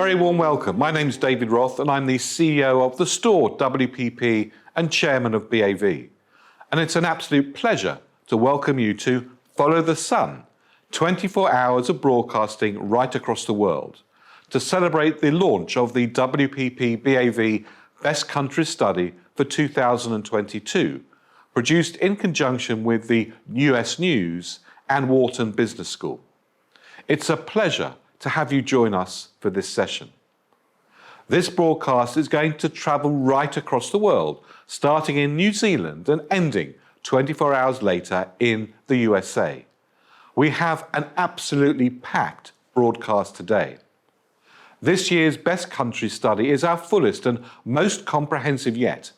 very warm welcome. My name's David Roth and I'm the CEO of the store WPP and Chairman of BAV. And it's an absolute pleasure to welcome you to Follow the Sun, 24 hours of broadcasting right across the world, to celebrate the launch of the WPP BAV Best Countries study for 2022, produced in conjunction with the US News and Wharton Business School. It's a pleasure to have you join us for this session. This broadcast is going to travel right across the world, starting in New Zealand and ending 24 hours later in the USA. We have an absolutely packed broadcast today. This year's Best Countries study is our fullest and most comprehensive yet.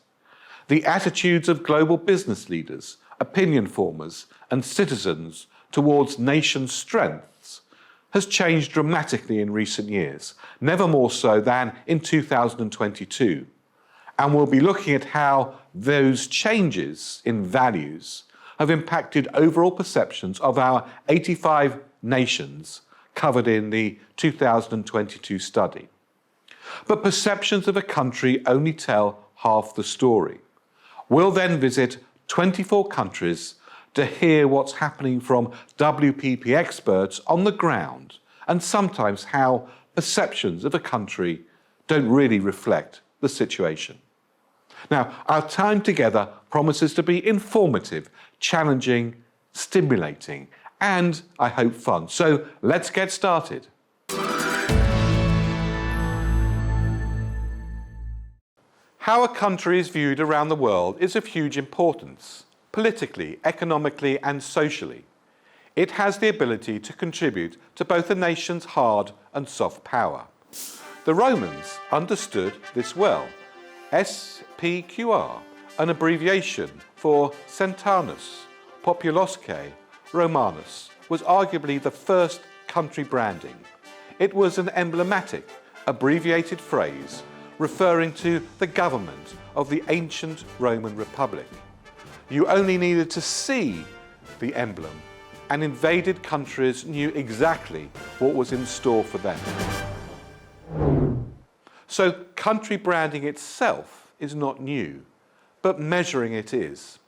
The attitudes of global business leaders, opinion formers and citizens towards nation strengths has changed dramatically in recent years, never more so than in 2022. And we'll be looking at how those changes in values have impacted overall perceptions of our 85 nations covered in the 2022 study. But perceptions of a country only tell half the story. We'll then visit 24 countries to hear what's happening from WPP experts on the ground, and sometimes how perceptions of a country don't really reflect the situation. Now, our time together promises to be informative, challenging, stimulating, and I hope fun. So let's get started. How a country is viewed around the world is of huge importance, politically, economically, and socially. It has the ability to contribute to both a nation's hard and soft power. The Romans understood this well. SPQR, an abbreviation for Centanus Populosque Romanus, was arguably the first country branding. It was an emblematic, abbreviated phrase referring to the government of the ancient Roman Republic. You only needed to see the emblem, and invaded countries knew exactly what was in store for them. So country branding itself is not new, but measuring it is.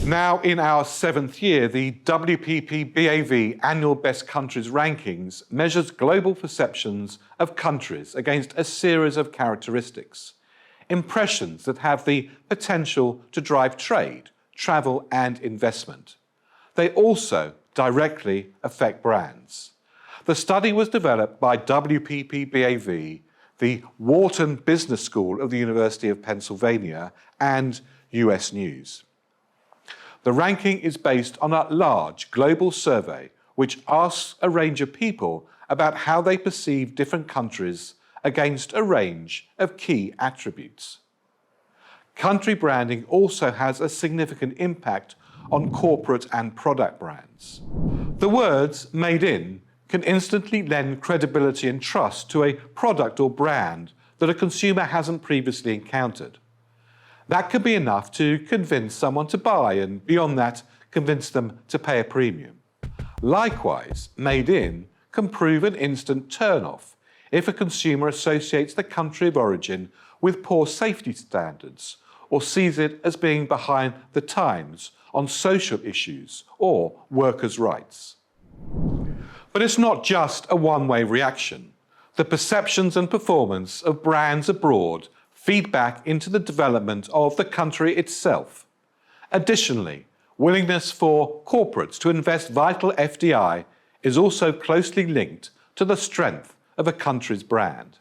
Now in our 7th year, the WPP BAV Annual Best Countries Rankings measures global perceptions of countries against a series of characteristics, impressions that have the potential to drive trade, travel and investment. They also directly affect brands. The study was developed by WPP BAV, the Wharton Business School of the University of Pennsylvania, and US News. The ranking is based on a large global survey which asks a range of people about how they perceive different countries against a range of key attributes. Country branding also has a significant impact on corporate and product brands. The words "made in" can instantly lend credibility and trust to a product or brand that a consumer hasn't previously encountered. That could be enough to convince someone to buy, and beyond that, convince them to pay a premium. Likewise, "made in" can prove an instant turn-off if a consumer associates the country of origin with poor safety standards or sees it as being behind the times on social issues or workers' rights. But it's not just a one-way reaction. The perceptions and performance of brands abroad feed back into the development of the country itself. Additionally, willingness for corporates to invest vital FDI is also closely linked to the strength of a country's brand.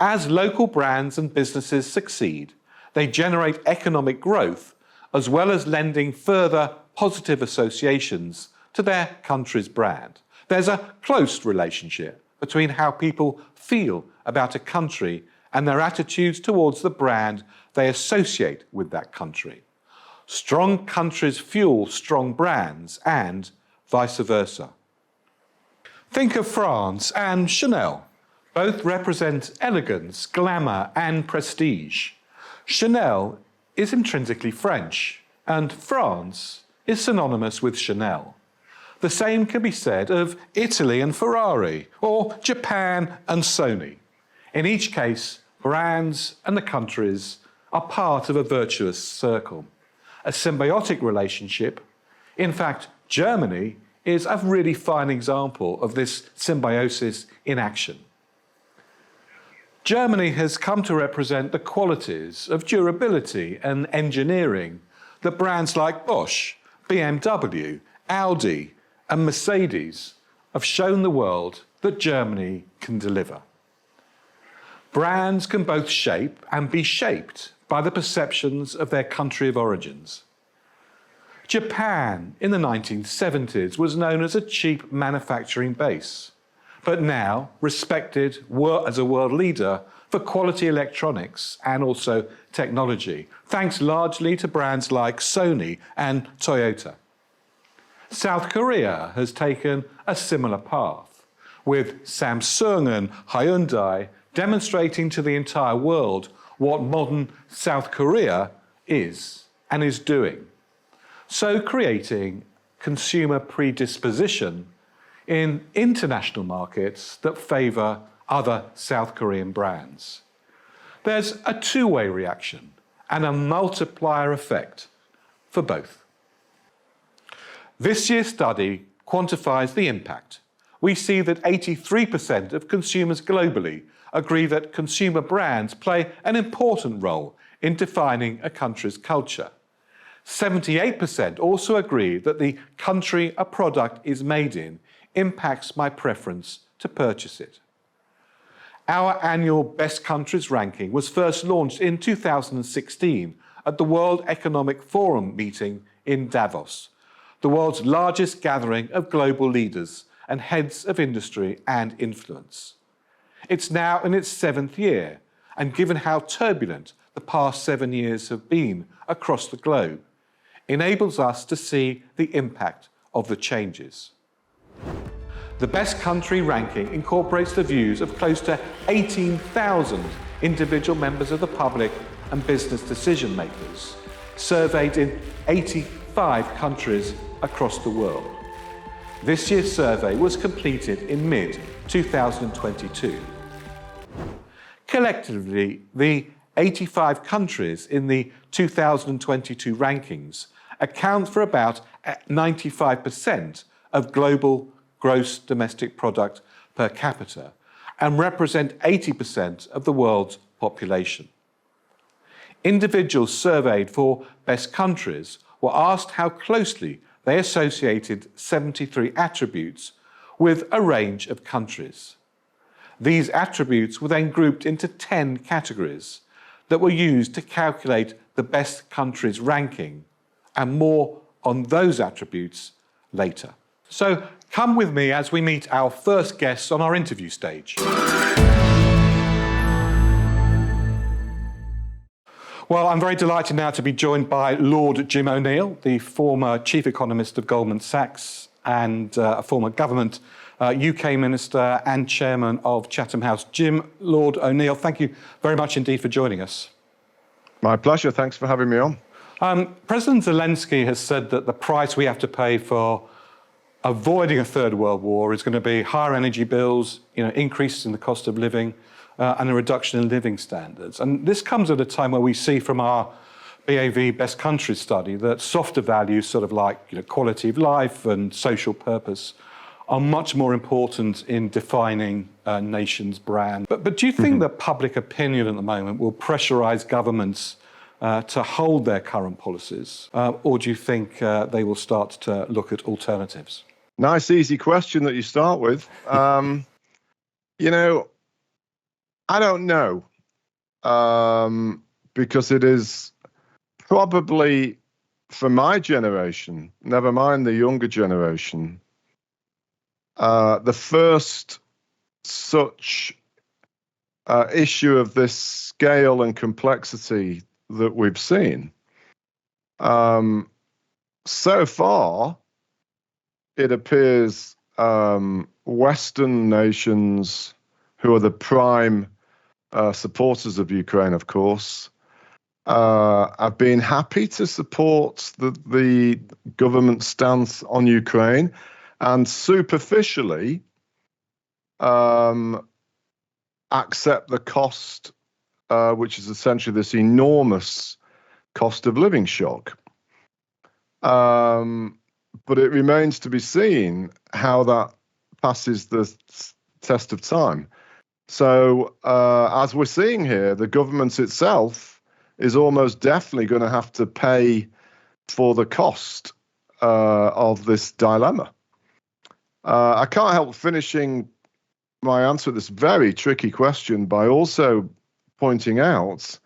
As local brands and businesses succeed, they generate economic growth as well as lending further positive associations to their country's brand. There's a close relationship between how people feel about a country and their attitudes towards the brand they associate with that country. Strong countries fuel strong brands and vice versa. Think of France and Chanel. Both represent elegance, glamour and prestige. Chanel is intrinsically French, and France is synonymous with Chanel. The same can be said of Italy and Ferrari, or Japan and Sony. In each case, brands and the countries are part of a virtuous circle, a symbiotic relationship. In fact, Germany is a really fine example of this symbiosis in action. Germany has come to represent the qualities of durability and engineering that brands like Bosch, BMW, Audi and Mercedes have shown the world that Germany can deliver. Brands can both shape and be shaped by the perceptions of their country of origins. Japan in the 1970s was known as a cheap manufacturing base, but now respected as a world leader for quality electronics and also technology, thanks largely to brands like Sony and Toyota. South Korea has taken a similar path, with Samsung and Hyundai demonstrating to the entire world what modern South Korea is and is doing, so creating consumer predisposition in international markets that favour other South Korean brands. There's a two-way reaction and a multiplier effect for both. This year's study quantifies the impact. We see that 83% of consumers globally agree that consumer brands play an important role in defining a country's culture. 78% also agree that the country a product is made in impacts my preference to purchase it. Our annual Best Countries ranking was first launched in 2016 at the World Economic Forum meeting in Davos, the world's largest gathering of global leaders and heads of industry and influence. It's now in its 7th year, and given how turbulent the past 7 years have been across the globe, enables us to see the impact of the changes. The Best Country ranking incorporates the views of close to 18,000 individual members of the public and business decision makers, surveyed in 85 countries across the world. This year's survey was completed in mid-2022. Collectively, the 85 countries in the 2022 rankings account for about 95% of global gross domestic product per capita and represent 80% of the world's population. Individuals surveyed for Best Countries were asked how closely they associated 73 attributes with a range of countries. These attributes were then grouped into 10 categories that were used to calculate the Best Countries ranking, and more on those attributes later. So come with me as we meet our first guests on our interview stage. Well, I'm very delighted now to be joined by Lord Jim O'Neill, the former Chief Economist of Goldman Sachs and a former government UK Minister and Chairman of Chatham House. Jim, Lord O'Neill, thank you very much indeed for joining us. My pleasure. Thanks for having me on. President Zelensky has said that the price we have to pay for avoiding a third world war is going to be higher energy bills, increases in the cost of living, and a reduction in living standards. And this comes at a time where we see from our BAV Best Countries study that softer values, sort of like quality of life and social purpose, are much more important in defining a nation's brand. But do you think that public opinion at the moment will pressurise governments to hold their current policies, or do you think they will start to look at alternatives? Nice, easy question that you start with. I don't know, because it is probably for my generation, never mind the younger generation, the first such issue of this scale and complexity that we've seen. So far, it appears Western nations, who are the prime supporters of Ukraine, of course, have been happy to support the government stance on Ukraine, and superficially accept the cost, which is essentially this enormous cost of living shock. But it remains to be seen how that passes the test of time. So as we're seeing here, the government itself is almost definitely going to have to pay for the cost of this dilemma. I can't help finishing my answer to this very tricky question by also pointing out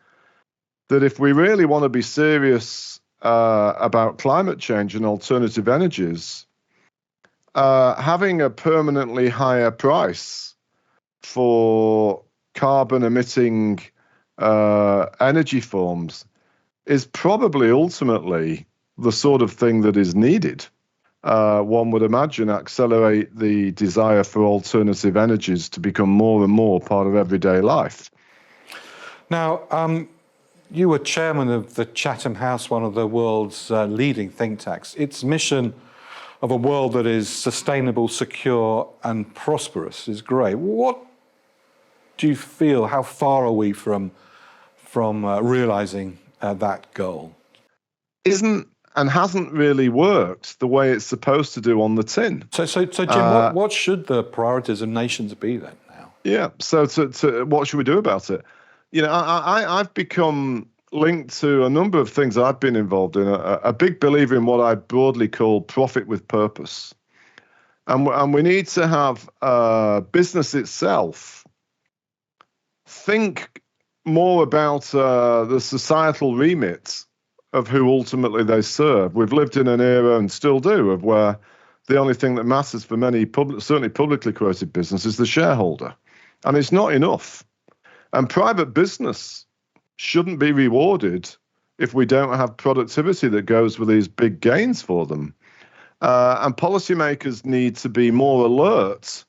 that if we really want to be serious about climate change and alternative energies, having a permanently higher price for carbon emitting energy forms is probably ultimately the sort of thing that is needed. One would imagine accelerate the desire for alternative energies to become more and more part of everyday life. Now, you were chairman of the Chatham House, one of the world's leading think tanks. Its mission of a world that is sustainable, secure and prosperous is great. What do you feel, how far are we from realising that goal? Isn't and hasn't really worked the way it's supposed to do on the tin. So Jim, what should the priorities of nations be then now? Yeah, so what should we do about it? You know, I've become linked to a number of things I've been involved in, a big believer in what I broadly call profit with purpose. And we need to have business itself think more about the societal remit of who ultimately they serve. We've lived in an era, and still do, of where the only thing that matters for many, certainly publicly quoted business, is the shareholder. And it's not enough. And private business shouldn't be rewarded if we don't have productivity that goes with these big gains for them. And policymakers need to be more alert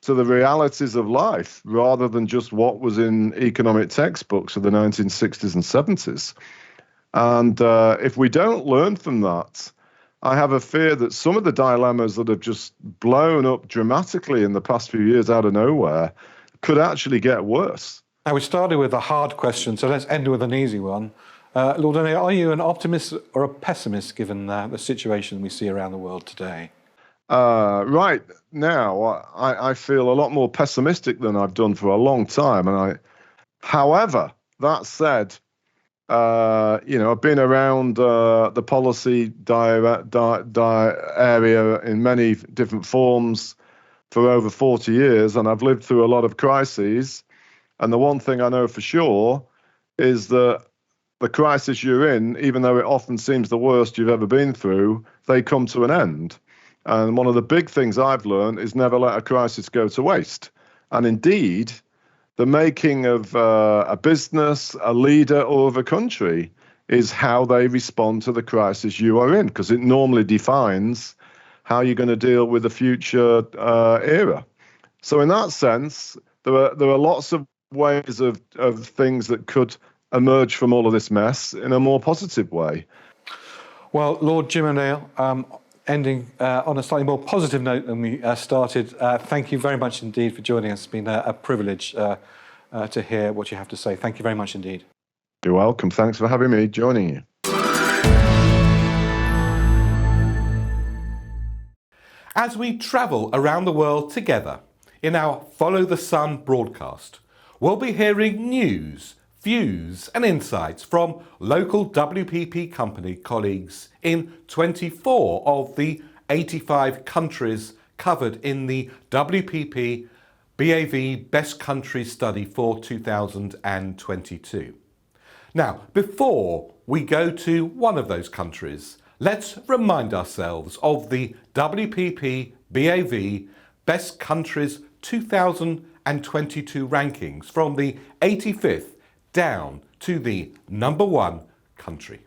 to the realities of life rather than just what was in economic textbooks of the 1960s and 70s. And if we don't learn from that, I have a fear that some of the dilemmas that have just blown up dramatically in the past few years out of nowhere could actually get worse. Now, we started with a hard question, so let's end with an easy one. Lord O'Neill, are you an optimist or a pessimist given the situation we see around the world today? Right now, I feel a lot more pessimistic than I've done for a long time. However, that said, I've been around the policy area in many different forms for over 40 years, and I've lived through a lot of crises. And the one thing I know for sure is that the crisis you're in, even though it often seems the worst you've ever been through, they come to an end. And one of the big things I've learned is never let a crisis go to waste. And indeed, the making of a business, a leader, or of a country is how they respond to the crisis you are in, because it normally defines how you're going to deal with the future era. So in that sense, there are lots of ways of things that could emerge from all of this mess in a more positive way. Well, Lord Jim O'Neill, ending on a slightly more positive note than we started, thank you very much indeed for joining us. It's been a privilege to hear what you have to say. Thank you very much indeed. You're welcome. Thanks for having me joining you. As we travel around the world together in our Follow the Sun broadcast, we'll be hearing news, views and insights from local WPP company colleagues in 24 of the 85 countries covered in the WPP BAV Best Countries study for 2022. Now, before we go to one of those countries, let's remind ourselves of the WPP BAV Best Countries 2022 rankings from the 85th down to the number 1 country.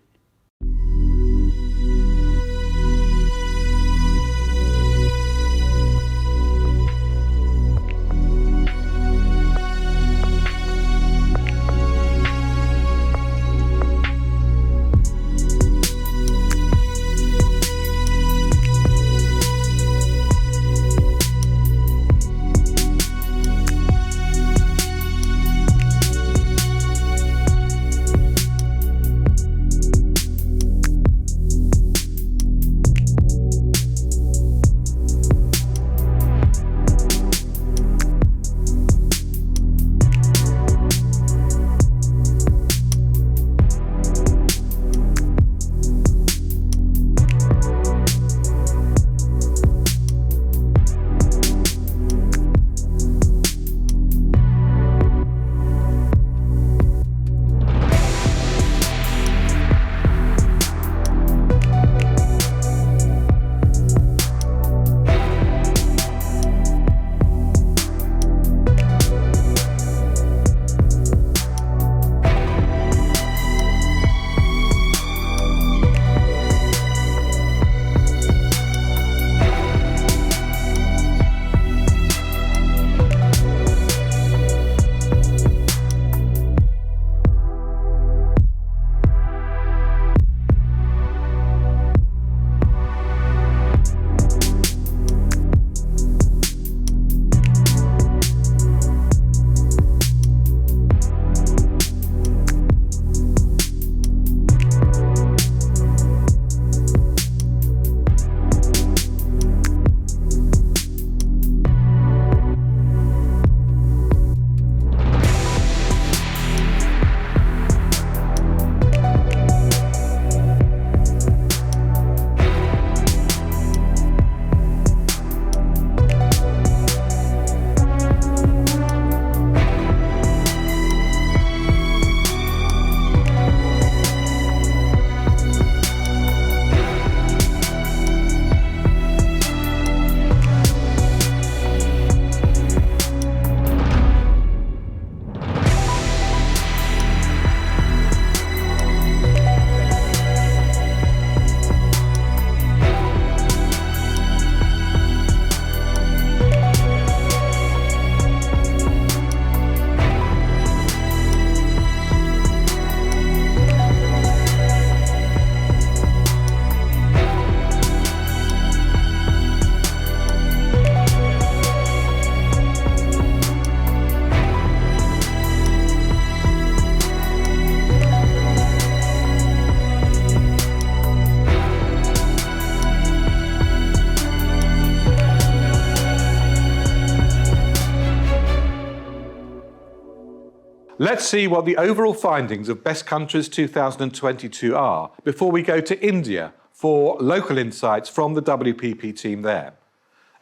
Let's see what the overall findings of Best Countries 2022 are before we go to India for local insights from the WPP team there.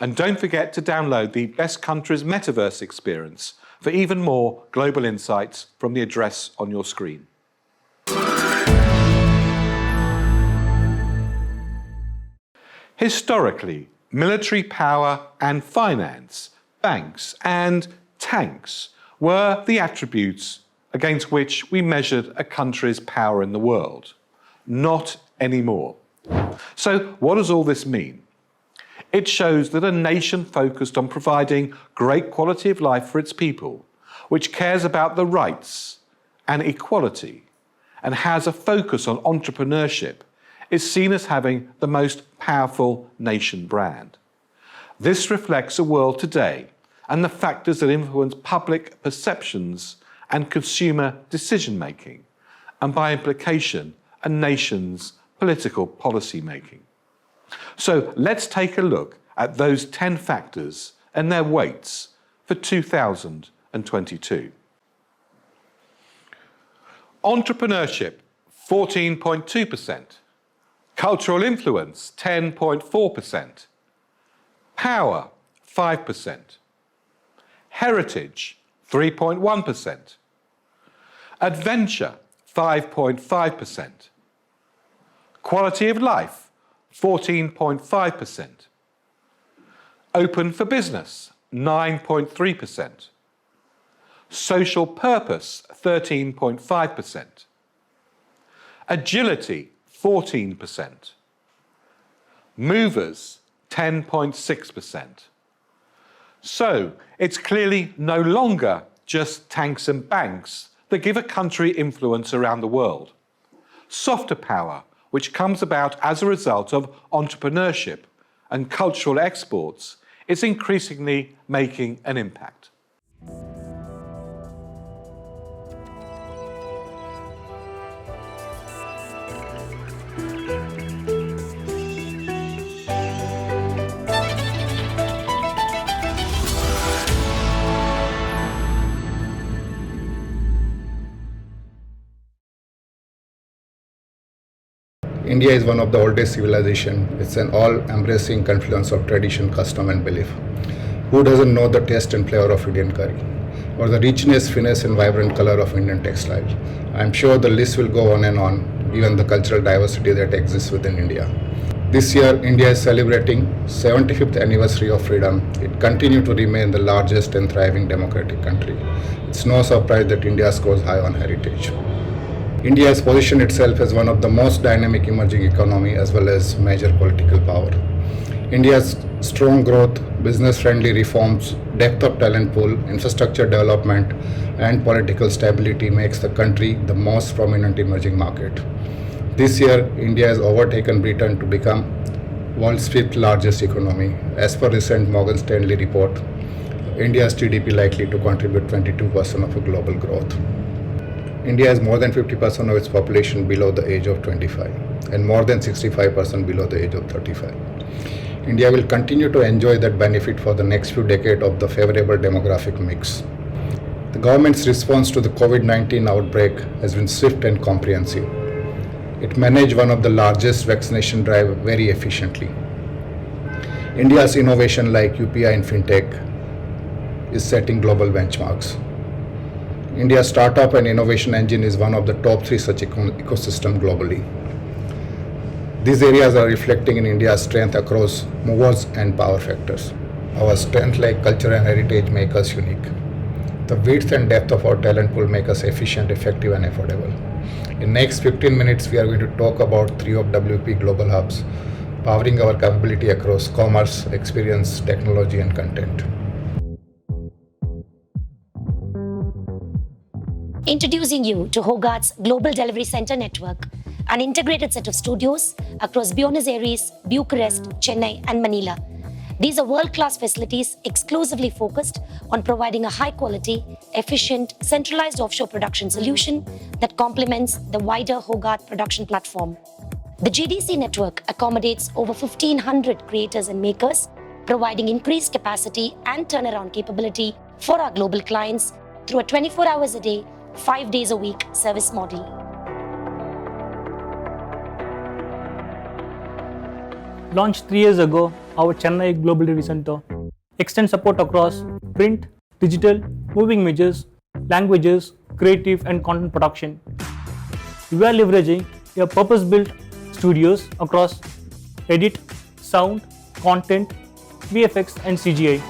And don't forget to download the Best Countries Metaverse experience for even more global insights from the address on your screen. Historically, military power and finance, banks and tanks were the attributes against which we measured a country's power in the world. Not anymore. So what does all this mean? It shows that a nation focused on providing great quality of life for its people, which cares about the rights and equality, and has a focus on entrepreneurship, is seen as having the most powerful nation brand. This reflects a world today and the factors that influence public perceptions and consumer decision-making, and by implication, a nation's political policy-making. So let's take a look at those 10 factors and their weights for 2022. Entrepreneurship, 14.2%. Cultural influence, 10.4%. Power, 5%. Heritage, 3.1%. Adventure, 5.5%. Quality of life, 14.5%. Open for business, 9.3%. Social purpose, 13.5%. Agility, 14%. Movers, 10.6%. So it's clearly no longer just tanks and banks that give a country influence around the world. Softer power, which comes about as a result of entrepreneurship and cultural exports, is increasingly making an impact. India is one of the oldest civilizations. It's an all-embracing confluence of tradition, custom and belief. Who doesn't know the taste and flavor of Indian curry? Or the richness, finesse and vibrant color of Indian textile? I'm sure the list will go on and on, given the cultural diversity that exists within India. This year, India is celebrating 75th anniversary of freedom. It continues to remain the largest and thriving democratic country. It's no surprise that India scores high on heritage. India has positioned itself as one of the most dynamic emerging economy as well as major political power. India's strong growth, business-friendly reforms, depth of talent pool, infrastructure development, and political stability makes the country the most prominent emerging market. This year, India has overtaken Britain to become world's 5th largest economy. As per recent Morgan Stanley report, India's GDP likely to contribute 22% of global growth. India has more than 50% of its population below the age of 25 and more than 65% below the age of 35. India will continue to enjoy that benefit for the next few decades of the favorable demographic mix. The government's response to the COVID-19 outbreak has been swift and comprehensive. It managed one of the largest vaccination drive very efficiently. India's innovation like UPI and FinTech is setting global benchmarks. India's startup and innovation engine is one of the top 3 such ecosystems globally. These areas are reflecting in India's strength across movers and power factors. Our strength like culture and heritage make us unique. The width and depth of our talent pool make us efficient, effective and affordable. In next 15 minutes, we are going to talk about 3 of WP global hubs, powering our capability across commerce, experience, technology and content. Introducing you to Hogarth's Global Delivery Center Network, an integrated set of studios across Buenos Aires, Bucharest, Chennai, and Manila. These are world-class facilities exclusively focused on providing a high-quality, efficient, centralized offshore production solution that complements the wider Hogarth production platform. The GDC network accommodates over 1,500 creators and makers, providing increased capacity and turnaround capability for our global clients through a 24 hours a day, 5 days a week service model. Launched 3 years ago, our Chennai Global Delivery Center extends support across print, digital, moving images, languages, creative and content production. We are leveraging a purpose-built studios across edit, sound, content, VFX and CGI.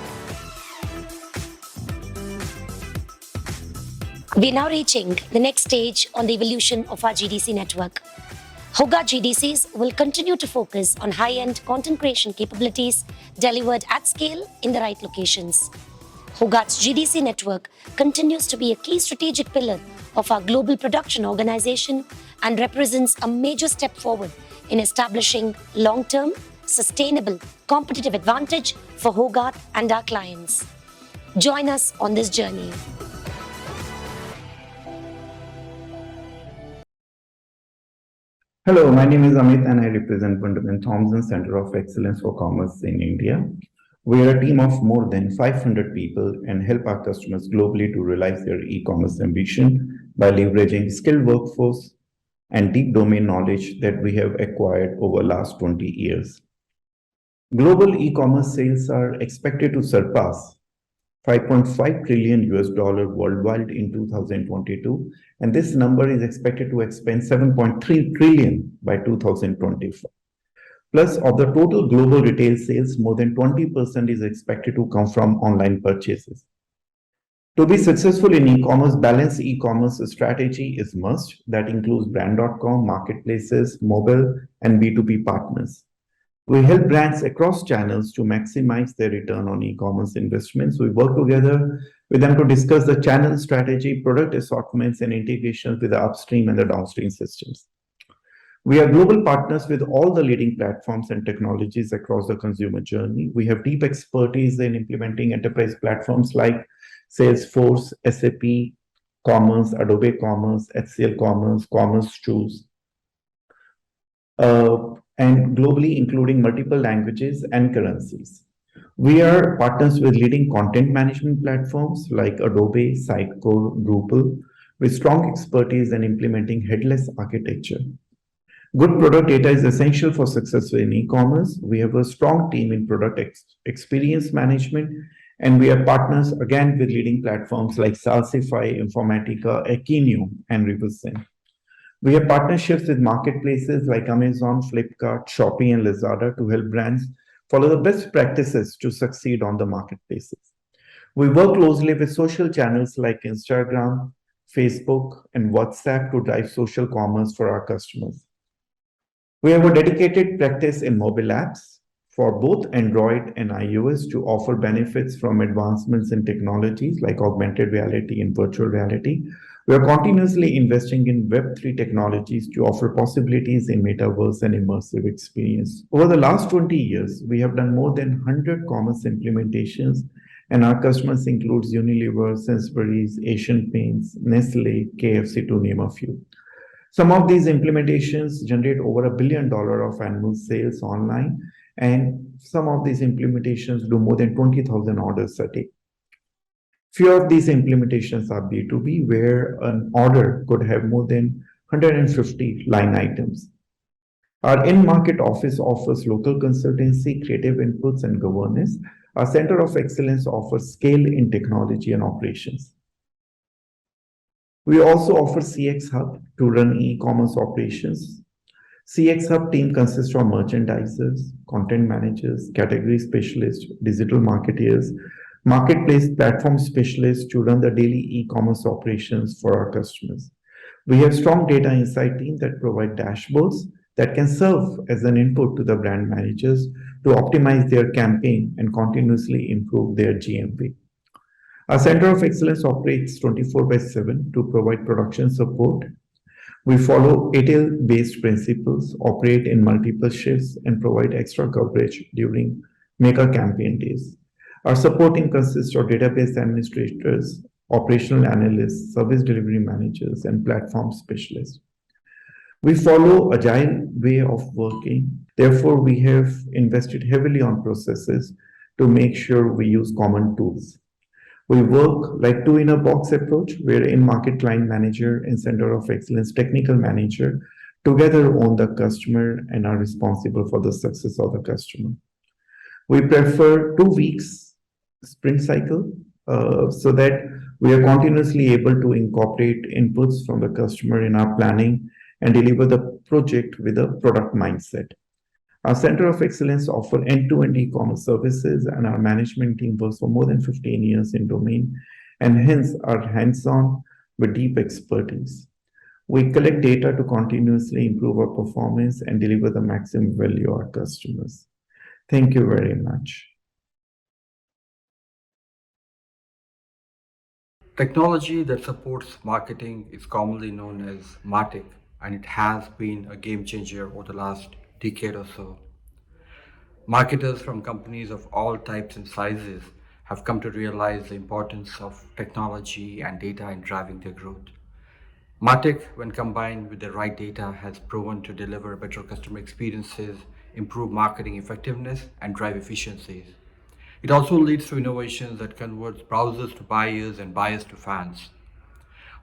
We are now reaching the next stage on the evolution of our GDC network. Hoga GDCs will continue to focus on high-end content creation capabilities delivered at scale in the right locations. Hoga's GDC network continues to be a key strategic pillar of our global production organization and represents a major step forward in establishing long-term, sustainable, competitive advantage for Hogarth and our clients. Join us on this journey. Hello, my name is Amit and I represent Wunderman Thompson Center of Excellence for Commerce in India. We are a team of more than 500 people and help our customers globally to realize their e-commerce ambition by leveraging skilled workforce and deep domain knowledge that we have acquired over the last 20 years. Global e-commerce sales are expected to surpass $5.5 trillion worldwide in 2022, and this number is expected to expand 7.3 trillion by 2025. Plus, of the total global retail sales, more than 20% is expected to come from online purchases. To be successful in e-commerce, balanced e-commerce strategy is must. That includes brand.com, marketplaces, mobile, and B2B partners. We help brands across channels to maximize their return on e-commerce investments. We work together with them to discuss the channel strategy, product assortments, and integrations with the upstream and the downstream systems. We are global partners with all the leading platforms and technologies across the consumer journey. We have deep expertise in implementing enterprise platforms like Salesforce, SAP, Commerce, Adobe Commerce, HCL Commerce, Commerce Tools, and globally including multiple languages and currencies. We are partners with leading content management platforms like Adobe, Sitecore, Drupal, with strong expertise in implementing headless architecture. Good product data is essential for success in e-commerce. We have a strong team in product experience management, and we are partners again with leading platforms like Salsify, Informatica, Akineo, and Riversen. We have partnerships with marketplaces like Amazon, Flipkart, Shopee, and Lazada to help brands follow the best practices to succeed on the marketplaces. We work closely with social channels like Instagram, Facebook, and WhatsApp to drive social commerce for our customers. We have a dedicated practice in mobile apps for both Android and iOS to offer benefits from advancements in technologies like augmented reality and virtual reality. We are continuously investing in Web3 technologies to offer possibilities in metaverse and immersive experience. Over the last 20 years, we have done more than 100 commerce implementations, and our customers include Unilever, Sainsbury's, Asian Paints, Nestle, KFC, to name a few. Some of these implementations generate over $1 billion of annual sales online, and some of these implementations do more than 20,000 orders a day. Few of these implementations are B2B, where an order could have more than 150 line items. Our in-market office offers local consultancy, creative inputs, and governance. Our Center of Excellence offers scale in technology and operations. We also offer CX Hub to run e-commerce operations. CX Hub team consists of merchandisers, content managers, category specialists, digital marketeers, marketplace platform specialists to run the daily e-commerce operations for our customers. We have strong data insight team that provide dashboards that can serve as an input to the brand managers to optimize their campaign and continuously improve their GMV. Our Center of Excellence operates 24/7 to provide production support. We follow ATL-based principles, operate in multiple shifts, and provide extra coverage during mega campaign days. Our support team consists of database administrators, operational analysts, service delivery managers, and platform specialists. We follow agile way of working. Therefore, we have invested heavily on processes to make sure we use common tools. We work like two in a box approach, where in-market client manager and center of excellence technical manager together own the customer and are responsible for the success of the customer. We prefer 2 weeks sprint cycle so that we are continuously able to incorporate inputs from the customer in our planning and deliver the project with a product mindset. Our Center of Excellence offer end-to-end e-commerce services, and our management team works for more than 15 years in domain, and hence are hands-on with deep expertise. We collect data to continuously improve our performance and deliver the maximum value to our customers. Thank you very much. Technology that supports marketing is commonly known as MarTech, and it has been a game changer over the last decade or so. Marketers from companies of all types and sizes have come to realize the importance of technology and data in driving their growth. MarTech, when combined with the right data, has proven to deliver better customer experiences, improve marketing effectiveness, and drive efficiencies. It also leads to innovations that converts browsers to buyers and buyers to fans.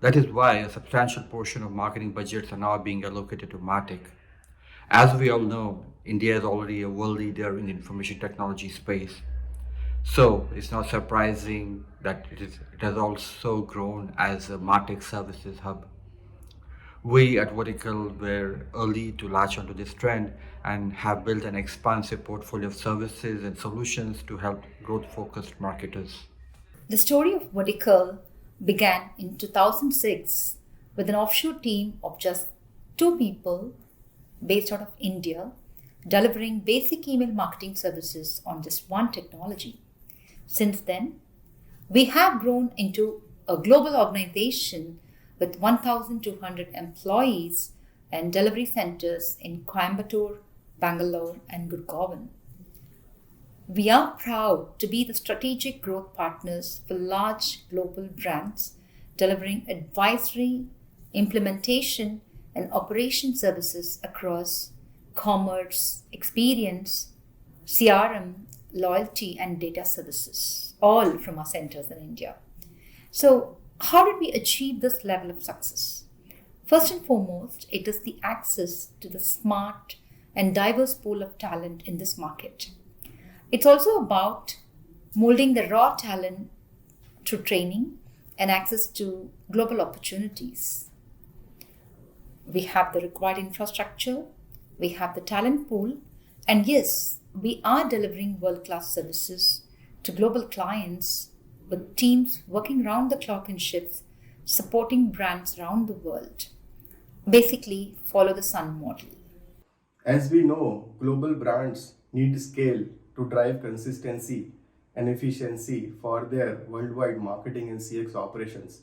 That is why a substantial portion of marketing budgets are now being allocated to MarTech. As we all know, India is already a world leader in the information technology space. So it's not surprising that it has also grown as a MarTech services hub. We at Vertical were early to latch onto this trend and have built an expansive portfolio of services and solutions to help growth-focused marketers. The story of Vertical began in 2006 with an offshore team of just 2 people based out of India, delivering basic email marketing services on just one technology. Since then, we have grown into a global organization with 1,200 employees and delivery centers in Coimbatore, Bangalore, and Gurgaon. We are proud to be the strategic growth partners for large global brands, delivering advisory, implementation, and operation services across commerce, experience, CRM, loyalty, and data services, all from our centers in India. So, how did we achieve this level of success? First and foremost, it is the access to the smart and diverse pool of talent in this market. It's also about molding the raw talent through training and access to global opportunities. We have the required infrastructure, we have the talent pool, and yes, we are delivering world-class services to global clients with teams working round the clock in shifts, supporting brands around the world. Basically, follow the sun model. As we know, global brands need scale to drive consistency and efficiency for their worldwide marketing and CX operations.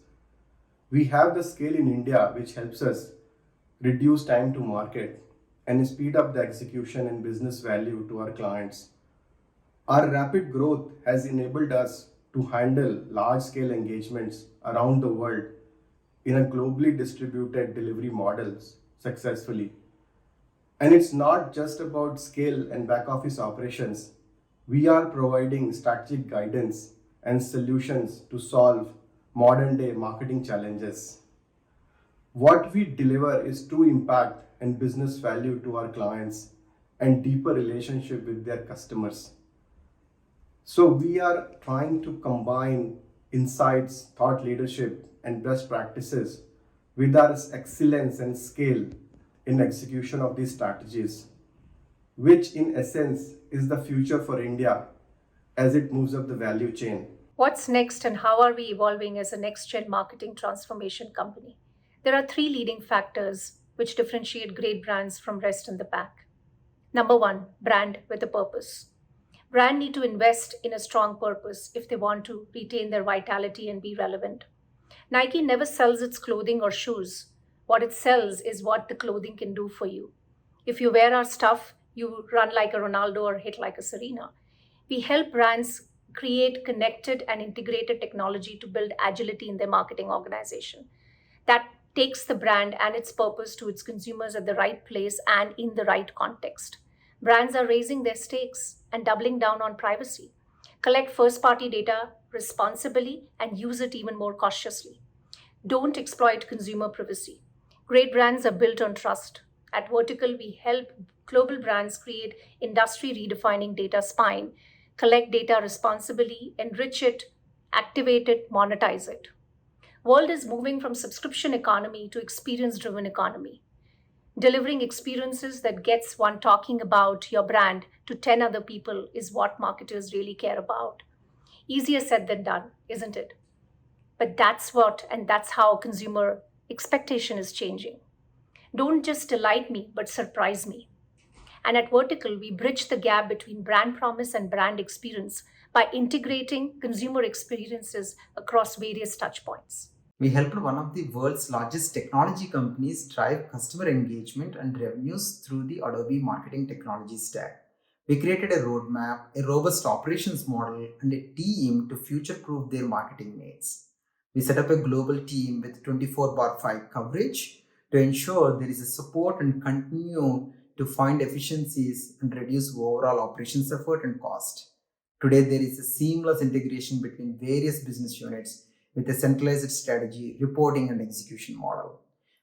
We have the scale in India, which helps us reduce time to market and speed up the execution and business value to our clients. Our rapid growth has enabled us to handle large-scale engagements around the world in a globally distributed delivery models successfully. And it's not just about scale and back office operations. We are providing strategic guidance and solutions to solve modern day marketing challenges. What we deliver is true impact and business value to our clients and deeper relationship with their customers. So we are trying to combine insights, thought leadership, and best practices with our excellence and scale in execution of these strategies, which in essence is the future for India as it moves up the value chain. What's next and how are we evolving as a next-gen marketing transformation company? There are 3 leading factors which differentiate great brands from rest in the pack. Number 1, brand with a purpose. Brand need to invest in a strong purpose if they want to retain their vitality and be relevant. Nike never sells its clothing or shoes. What it sells is what the clothing can do for you. If you wear our stuff, you run like a Ronaldo or hit like a Serena. We help brands create connected and integrated technology to build agility in their marketing organization. That takes the brand and its purpose to its consumers at the right place and in the right context. Brands are raising their stakes and doubling down on privacy. Collect first-party data responsibly and use it even more cautiously. Don't exploit consumer privacy. Great brands are built on trust. At Vertical, we help global brands create industry-redefining data spine, collect data responsibly, enrich it, activate it, monetize it. World is moving from subscription economy to experience-driven economy. Delivering experiences that gets one talking about your brand to 10 other people is what marketers really care about. Easier said than done, isn't it? But that's how consumer expectation is changing. Don't just delight me, but surprise me. And at Vertical, we bridge the gap between brand promise and brand experience by integrating consumer experiences across various touchpoints. We helped one of the world's largest technology companies drive customer engagement and revenues through the Adobe marketing technology stack. We created a roadmap, a robust operations model, and a team to future-proof their marketing needs. We set up a global team with 24/5 coverage to ensure there is a support and continue to find efficiencies and reduce overall operations effort and cost. Today, there is a seamless integration between various business units with a centralized strategy, reporting, and execution model.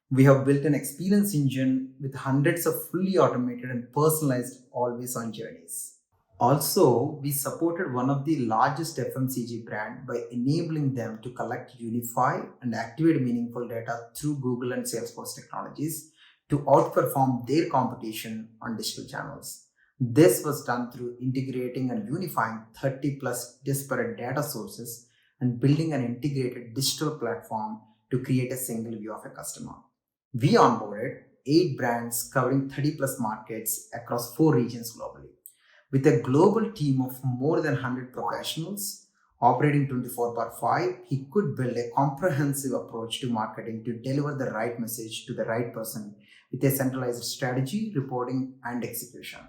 We have built an experience engine with hundreds of fully automated and personalized always-on journeys. Also, we supported one of the largest FMCG brand by enabling them to collect, unify, and activate meaningful data through Google and Salesforce technologies to outperform their competition on digital channels. This was done through integrating and unifying 30 plus disparate data sources and building an integrated digital platform to create a single view of a customer. We onboarded 8 brands covering 30 plus markets across 4 regions globally. With a global team of more than 100 professionals operating 24/5, he could build a comprehensive approach to marketing to deliver the right message to the right person with a centralized strategy, reporting, and execution.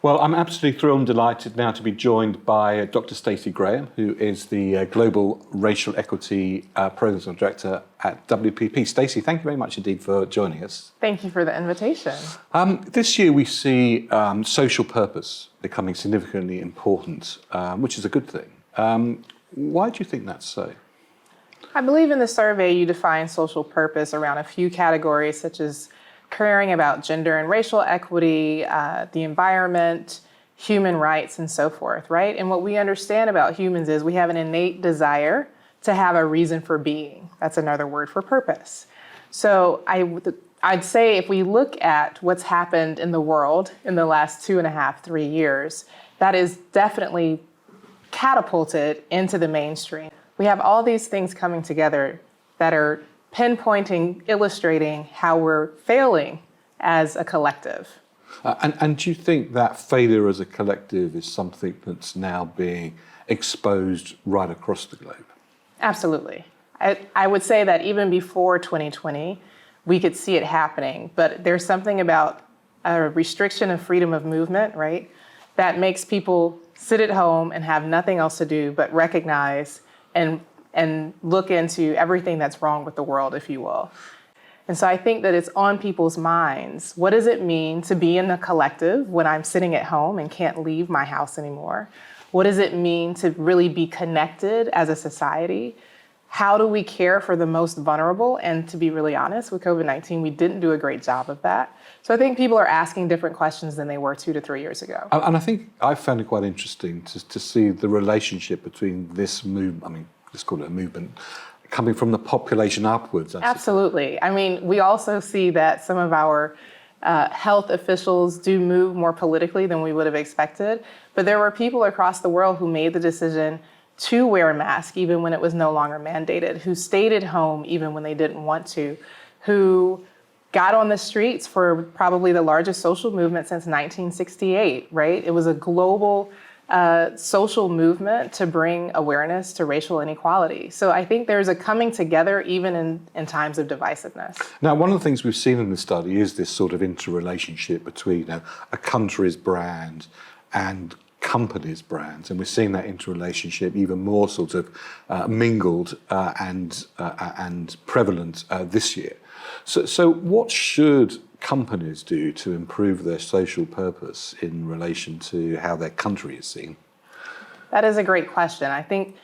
Well, I'm absolutely thrilled and delighted now to be joined by Dr. Stacey Graham, who is the Global Racial Equity Program Director at WPP. Stacey, thank you very much indeed for joining us. Thank you for the invitation. This year we see social purpose becoming significantly important, which is a good thing. Why do you think that's so? I believe in the survey you define social purpose around a few categories such as caring about gender and racial equity, the environment, human rights, and so forth, right? And what we understand about humans is we have an innate desire to have a reason for being. That's another word for purpose. So I I'd say if we look at what's happened in the world in the last 2.5, 3 years, that is definitely catapulted into the mainstream. We have all these things coming together that are pinpointing, illustrating how we're failing as a collective. And do you think that failure as a collective is something that's now being exposed right across the globe? Absolutely. I would say that even before 2020, we could see it happening, but there's something about a restriction of freedom of movement, right, that makes people sit at home and have nothing else to do but recognize and look into everything that's wrong with the world, if you will. And so I think that it's on people's minds. What does it mean to be in a collective when I'm sitting at home and can't leave my house anymore? What does it mean to really be connected as a society? How do we care for the most vulnerable? And to be really honest, with COVID-19, we didn't do a great job of that. So I think people are asking different questions than they were 2 to 3 years ago. And I think I found it quite interesting to see the relationship between this movement, I mean, let's call it a movement, coming from the population upwards. Absolutely. I mean, we also see that some of our health officials do move more politically than we would have expected. But there were people across the world who made the decision to wear a mask even when it was no longer mandated, who stayed at home even when they didn't want to, who got on the streets for probably the largest social movement since 1968, right? It was a global social movement to bring awareness to racial inequality. So I think there's a coming together even in times of divisiveness. Now, one of the things we've seen in the study is this sort of interrelationship between a country's brand and companies' brands, and we're seeing that interrelationship even more sort of mingled and prevalent this year. So what should companies do to improve their social purpose in relation to how their country is seen? That is a great question. I think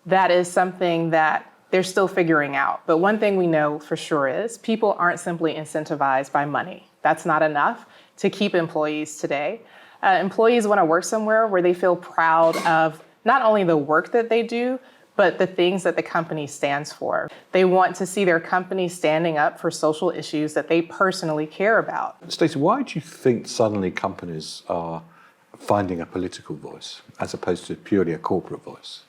that is something that they're still figuring out. But one thing we know for sure is people aren't simply incentivized by money. That's not enough to keep employees today. Employees want to work somewhere where they feel proud of not only the work that they do, but the things that the company stands for. They want to see their company standing up for social issues that they personally care about. Stacey, why do you think suddenly companies are finding a political voice as opposed to purely a corporate voice?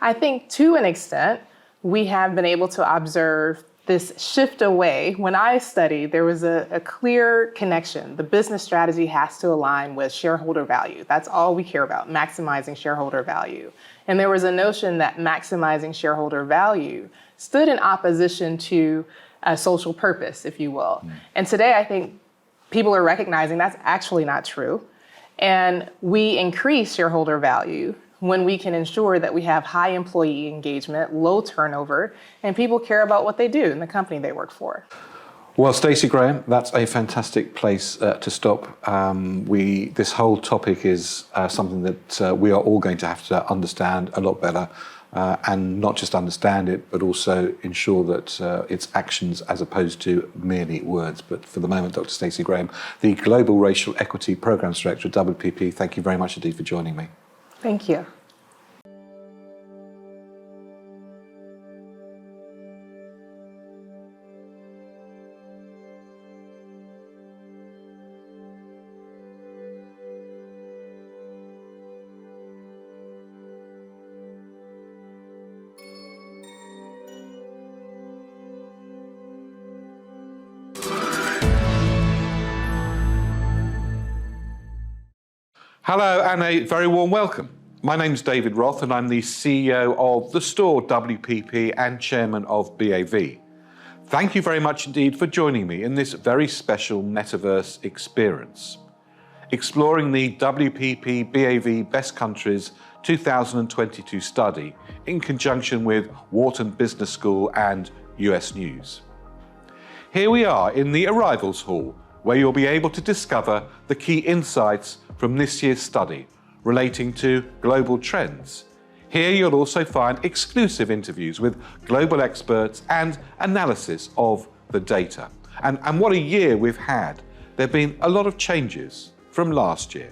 I think to an extent, we have been able to observe this shift away. When I studied, there was a clear connection. The business strategy has to align with shareholder value. That's all we care about, maximizing shareholder value. And there was a notion that maximizing shareholder value stood in opposition to a social purpose, if you will. And today, I think people are recognizing that's actually not true. And we increase shareholder value when we can ensure that we have high employee engagement, low turnover, and people care about what they do in the company they work for. Well, Stacey Graham, that's a fantastic place to stop. This whole topic is something that we are all going to have to understand a lot better, and not just understand it, but also ensure that it's actions as opposed to merely words. But for the moment, Dr. Stacey Graham, the Global Racial Equity Programs Director at WPP, thank you very much indeed for joining me. Thank you. Hello and a very warm welcome. My name's David Roth and I'm the CEO of the store WPP and Chairman of BAV. Thank you very much indeed for joining me in this very special metaverse experience, exploring the WPP BAV Best Countries 2022 study in conjunction with Wharton Business School and US News. Here we are in the arrivals hall, where you'll be able to discover the key insights from this year's study relating to global trends. Here you'll also find exclusive interviews with global experts and analysis of the data. And what a year we've had. There have been a lot of changes from last year.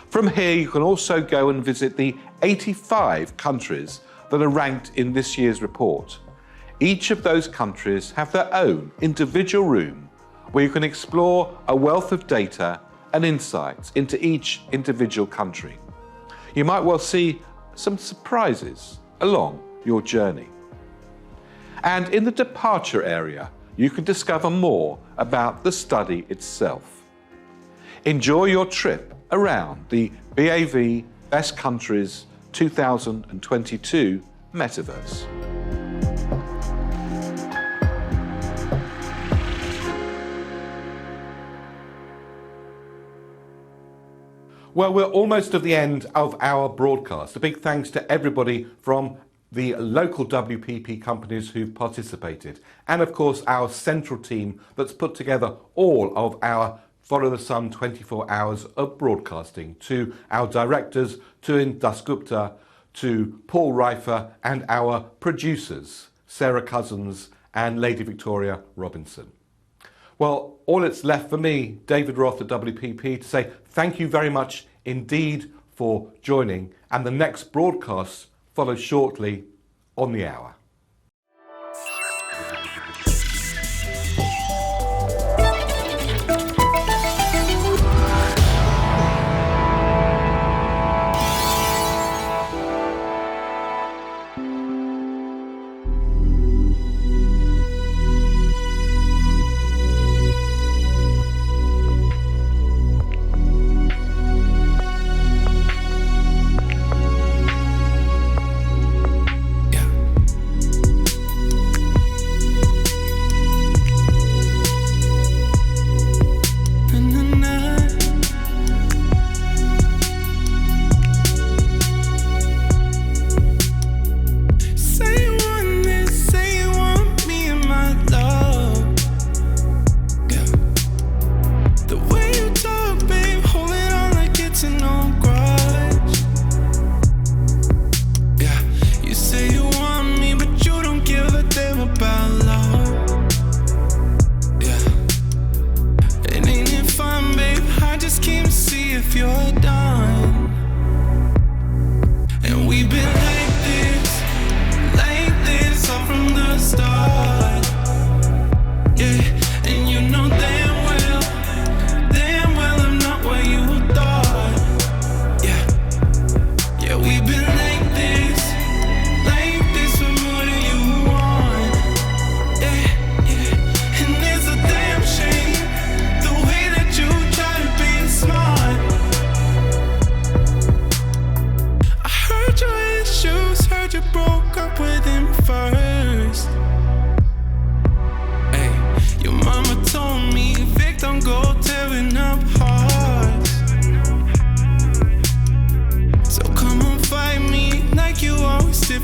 From here you can also go and visit the 85 countries that are ranked in this year's report. Each of those countries have their own individual room where you can explore a wealth of data and insights into each individual country. You might well see some surprises along your journey. And in the departure area, you can discover more about the study itself. Enjoy your trip around the BAV Best Countries 2022 Metaverse. Well, we're almost at the end of our broadcast. A big thanks to everybody from the local WPP companies who've participated, and of course our central team that's put together all of our Follow the Sun 24 hours of broadcasting, to our directors, to Dasgupta, to Paul Reifer, and our producers, Sarah Cousins and Lady Victoria Robinson. Well, all it's left for me, David Roth at WPP, to say thank you very much indeed for joining, and the next broadcast follows shortly on the hour.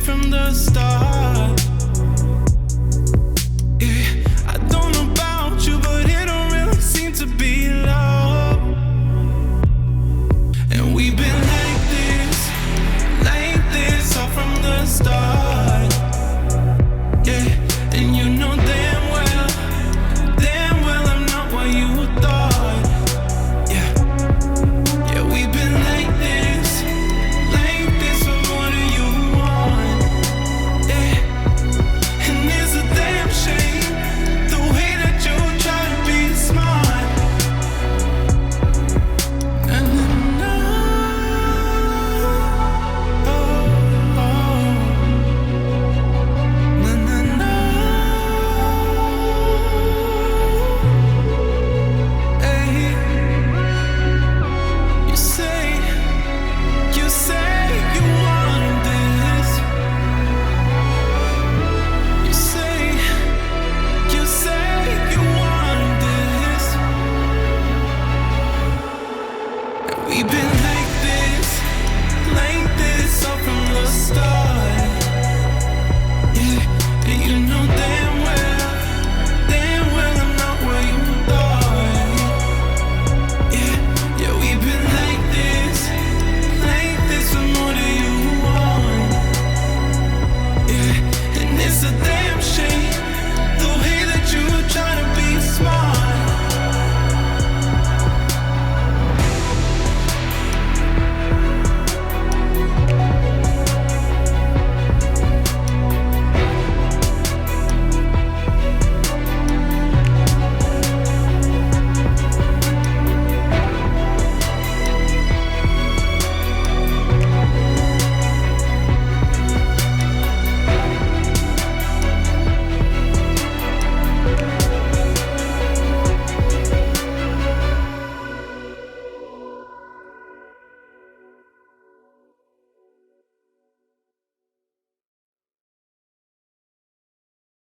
From the start, I don't know about you, but it don't really seem to be love. And we've been like this all from the start. And you know damn well I'm not what you thought. We've been like this, what more do you want? And it's a damn shame the way that you try to be smart. We've been